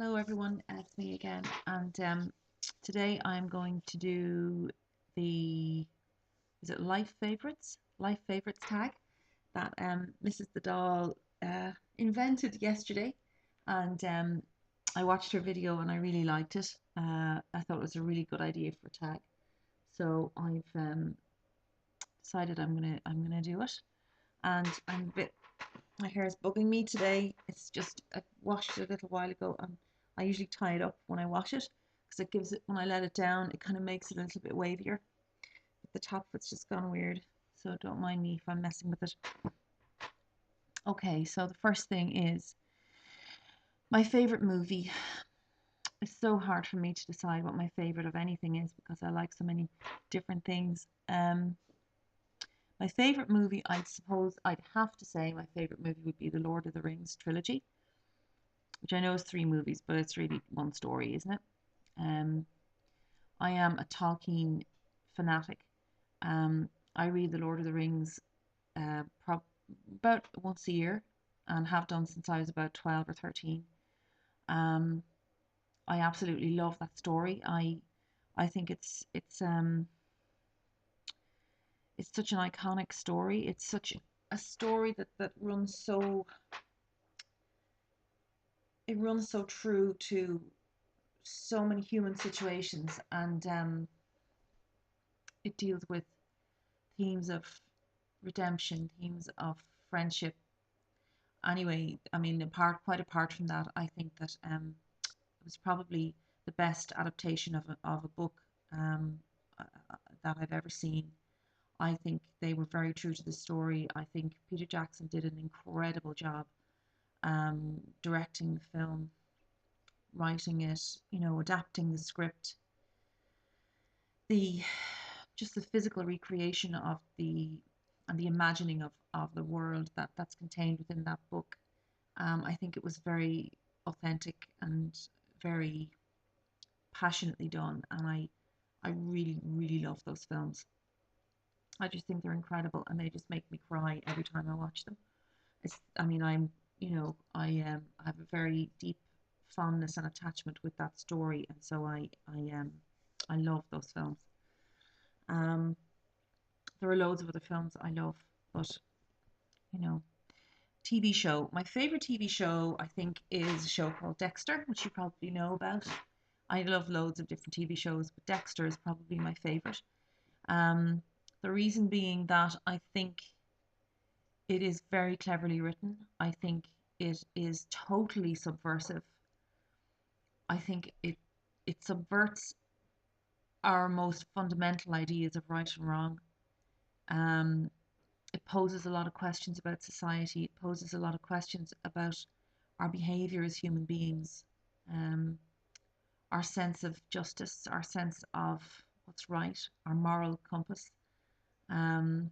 Hello everyone, it's me again, and today I'm going to do the Life Favorites? Life Favorites tag that Mrs. the Doll invented yesterday, and I watched her video and I really liked it. I thought it was a really good idea for a tag, so I've decided I'm gonna do it, and I'm a bit. My hair is bugging me today. It's just, I washed it a little while ago and I usually tie it up when I wash it because it gives it, when I let it down, it kind of makes it a little bit wavier. But the top of it's just gone weird, so don't mind me if I'm messing with it. Okay, so the first thing is my favorite movie. It's so hard for me to decide what my favorite of anything is because I like so many different things. My favorite movie, I suppose I'd have to say my favorite movie would be the Lord of the Rings trilogy, which I know is three movies, but it's really one story, isn't it? Um, I am a Tolkien fanatic. I read the Lord of the Rings about once a year and have done since I was about 12 or 13. Um, I absolutely love that story. I think it's such an iconic story. It's such a story that runs so it runs so true to so many human situations, and it deals with themes of redemption, themes of friendship. Anyway, I mean, quite apart from that, I think that it was probably the best adaptation of a book uh, that I've ever seen. I think they were very true to the story. I think Peter Jackson did an incredible job directing the film, writing it, adapting the script, the just the physical recreation of the imagining of the world that's contained within that book. I think it was very authentic and very passionately done, and I really really love those films. I just think they're incredible, and they just make me cry every time I watch them. I mean, I have a very deep fondness and attachment with that story, and so I love those films. Um, there are loads of other films I love, but you know, TV show. My favorite TV show, I think, is a show called Dexter, which you probably know about. I love loads of different TV shows, but Dexter is probably my favorite. Um, the reason being that I think it is very cleverly written. I think it is totally subversive. I think it subverts our most fundamental ideas of right and wrong. Um, it poses a lot of questions about society. It poses a lot of questions about our behavior as human beings, um, our sense of justice, our sense of what's right, our moral compass. Um,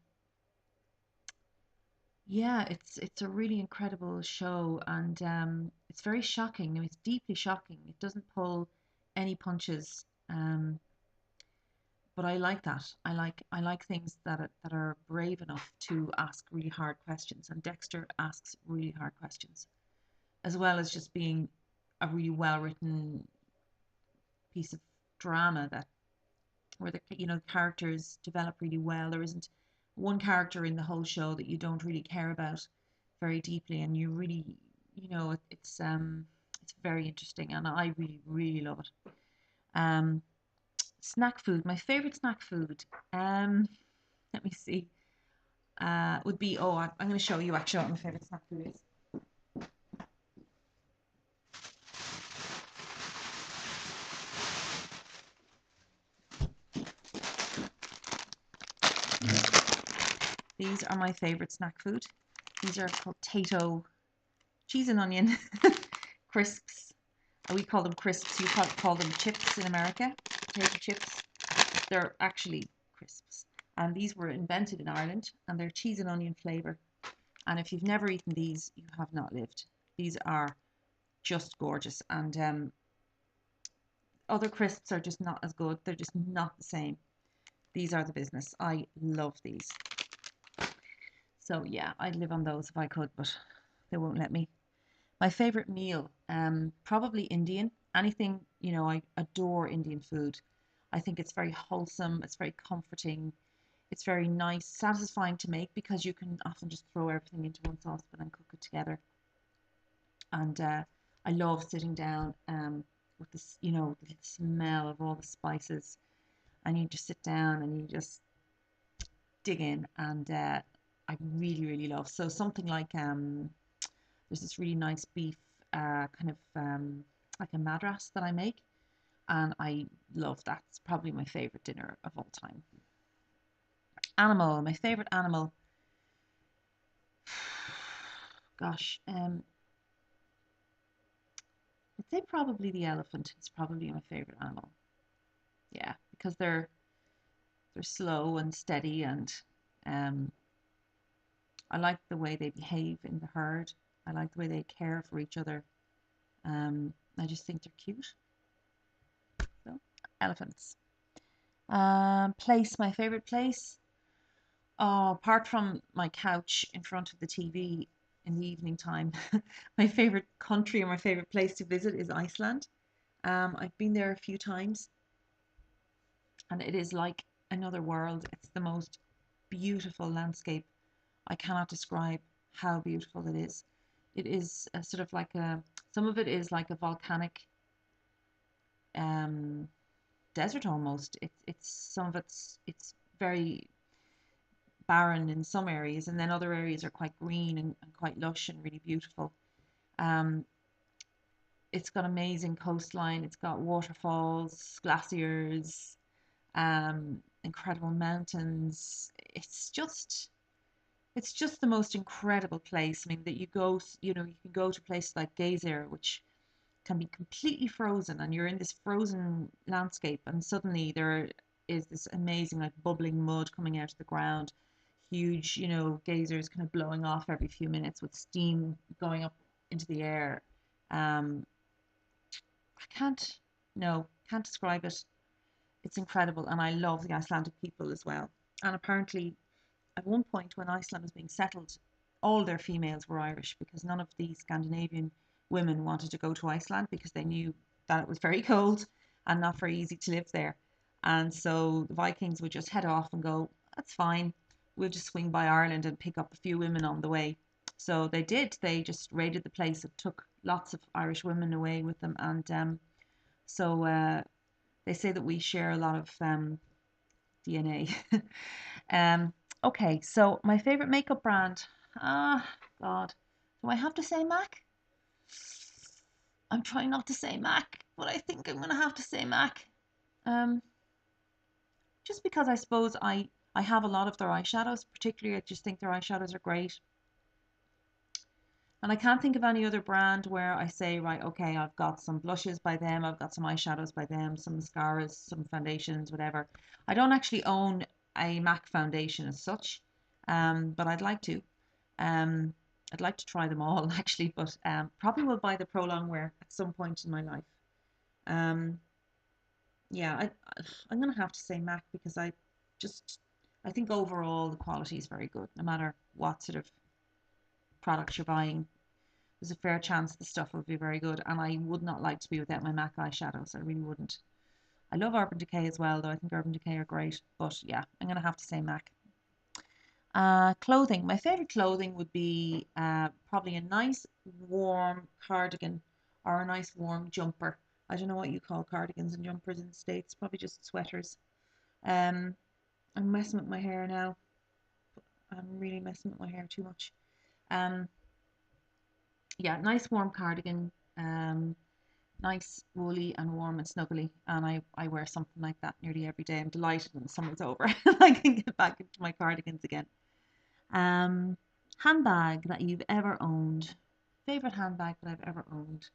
yeah, it's a really incredible show, and it's very shocking. I mean, it's deeply shocking. It doesn't pull any punches, but I like that. I like things that are brave enough to ask really hard questions, and Dexter asks really hard questions, as well as just being a really well written piece of drama that where the characters develop really well. There isn't one character in the whole show that you don't really care about very deeply, and you really, it's very interesting, and I really really love it. Um, Snack food. My favorite snack food. Let me see. Would be I'm going to show you actually what my favorite snack food is. These are my favorite snack food. These are potato cheese and onion crisps. We call them crisps. You call them chips in America. Potato chips. They're actually crisps. And these were invented in Ireland, and they're cheese and onion flavour. And if you've never eaten these, you have not lived. These are just gorgeous. And other crisps are just not as good. They're just not the same. These are the business. I love these. So yeah, I'd live on those if I could, but they won't let me. My favorite meal, probably Indian. Anything, I adore Indian food. I think it's very wholesome, it's very comforting, it's very nice, satisfying to make because you can often just throw everything into one saucepan and cook it together. And I love sitting down with this, the smell of all the spices, and you just sit down and you just dig in, and I really, really love. So something like there's this really nice beef, kind of like a madras that I make, and I love that. It's probably my favorite dinner of all time. Animal, my favorite animal. Gosh, I'd say probably the elephant. It's probably my favorite animal. Yeah, because they're slow and steady, and um, I like the way they behave in the herd. I like the way they care for each other. I just think they're cute. So, elephants. Place, my favorite place. Oh, apart from my couch in front of the TV in the evening time, my favorite country or my favorite place to visit is Iceland. I've been there a few times, and it is like another world. It's the most beautiful landscape. I cannot describe how beautiful it is. It is a sort of like some of it is like a volcanic um, desert almost. It's some of it's very barren in some areas, and then other areas are quite green and quite lush and really beautiful. Um, it's got amazing coastline. It's got waterfalls, glaciers, incredible mountains. It's just the most incredible place. I mean, that you can go to places like Geysir, which can be completely frozen, and you're in this frozen landscape, and suddenly there is this amazing, like, bubbling mud coming out of the ground, huge, geysers kind of blowing off every few minutes with steam going up into the air. Um, I can't describe it. It's incredible, and I love the Icelandic people as well. And apparently, at one point when Iceland was being settled, all their females were Irish because none of the Scandinavian women wanted to go to Iceland because they knew that it was very cold and not very easy to live there. And so the Vikings would just head off and go, that's fine, we'll just swing by Ireland and pick up a few women on the way. So they did. They just raided the place and took lots of Irish women away with them. And so they say that we share a lot of DNA. Um, okay, so my favorite makeup brand. Ah, God. Do I have to say MAC? I'm trying not to say MAC, but I think I'm gonna have to say MAC. Um, just because I suppose I have a lot of their eyeshadows, particularly I just think their eyeshadows are great. And I can't think of any other brand where I say, right, okay, I've got some blushes by them, I've got some eyeshadows by them, some mascaras, some foundations, whatever. I don't actually own a MAC foundation as such, but I'd like to. Um, I'd like to try them all actually, but probably will buy the Prolong Wear at some point in my life. Um, yeah, I'm gonna have to say MAC because just I think overall the quality is very good, no matter what sort of product you're buying. There's a fair chance the stuff will be very good, and I would not like to be without my MAC eyeshadows. I really wouldn't. I love Urban Decay as well, though. I think Urban Decay are great, but yeah, I'm gonna have to say MAC. Clothing. My favorite clothing would be probably a nice warm cardigan or a nice warm jumper. I don't know what you call cardigans and jumpers in the States. Probably just sweaters. Um, I'm messing with my hair now. I'm really messing with my hair too much. Um, yeah, nice warm cardigan. Nice, woolly and warm and snuggly. And I wear something like that nearly every day. I'm delighted when the summer's over. I can get back into my cardigans again. Um, Handbag that you've ever owned. Favorite handbag that I've ever owned.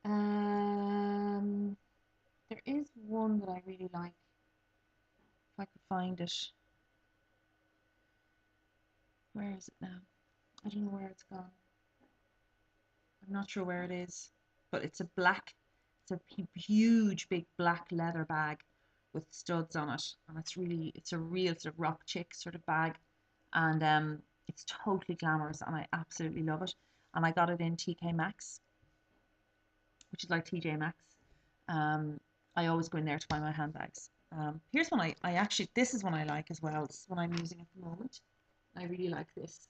Um, there is one that I really like. If I could find it. Where is it now? I don't know where it's gone. I'm not sure where it is, but it's a huge, big black leather bag with studs on it, and it's a real sort of rock chick sort of bag, and it's totally glamorous, and I absolutely love it. and I got it in TK Maxx, which is like TJ Maxx. Um, I always go in there to buy my handbags. Here's one I actually, this is one I like as well. This is one I'm using at the moment. I really like this.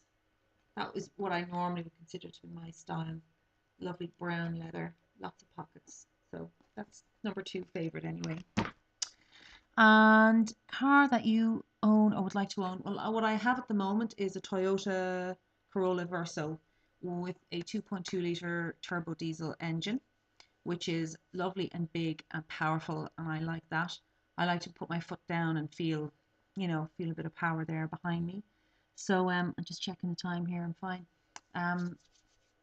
That is what I normally would consider to be my style. Lovely brown leather, lots of pockets. So that's number 2 favorite anyway. And car that you own or would like to own. Well, what I have at the moment is a Toyota Corolla Verso with a 2.2 litre turbo diesel engine, which is lovely and big and powerful, and I like that. I like to put my foot down and feel, feel a bit of power there behind me. So I'm just checking the time here. I'm fine. Um,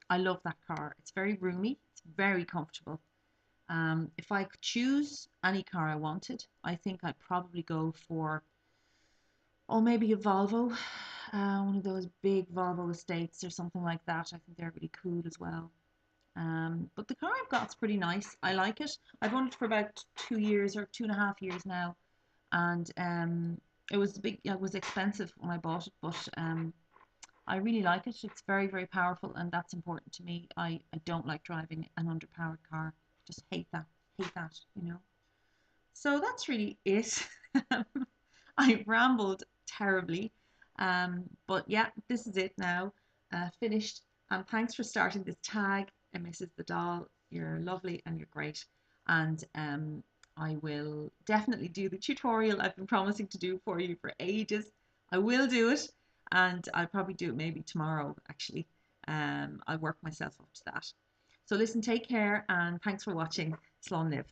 I love that car. It's very roomy. It's very comfortable. If I could choose any car I wanted, I think I'd probably go for, maybe a Volvo, one of those big Volvo estates or something like that. I think they're really cool as well. But the car I've got's pretty nice. I like it. I've owned it for about 2 years or 2.5 years now, and it was expensive when I bought it, but I really like it. It's very, very powerful, and that's important to me. I don't like driving an underpowered car. Just hate that. So that's really it. I rambled terribly. But yeah, this is it now. Finished. And thanks for starting this tag, Mrs. The Doll. You're lovely and you're great. And I will definitely do the tutorial I've been promising to do for you for ages. I will do it. And I'll probably do it maybe tomorrow, actually. I'll work myself up to that. So listen, take care and thanks for watching. Slán live.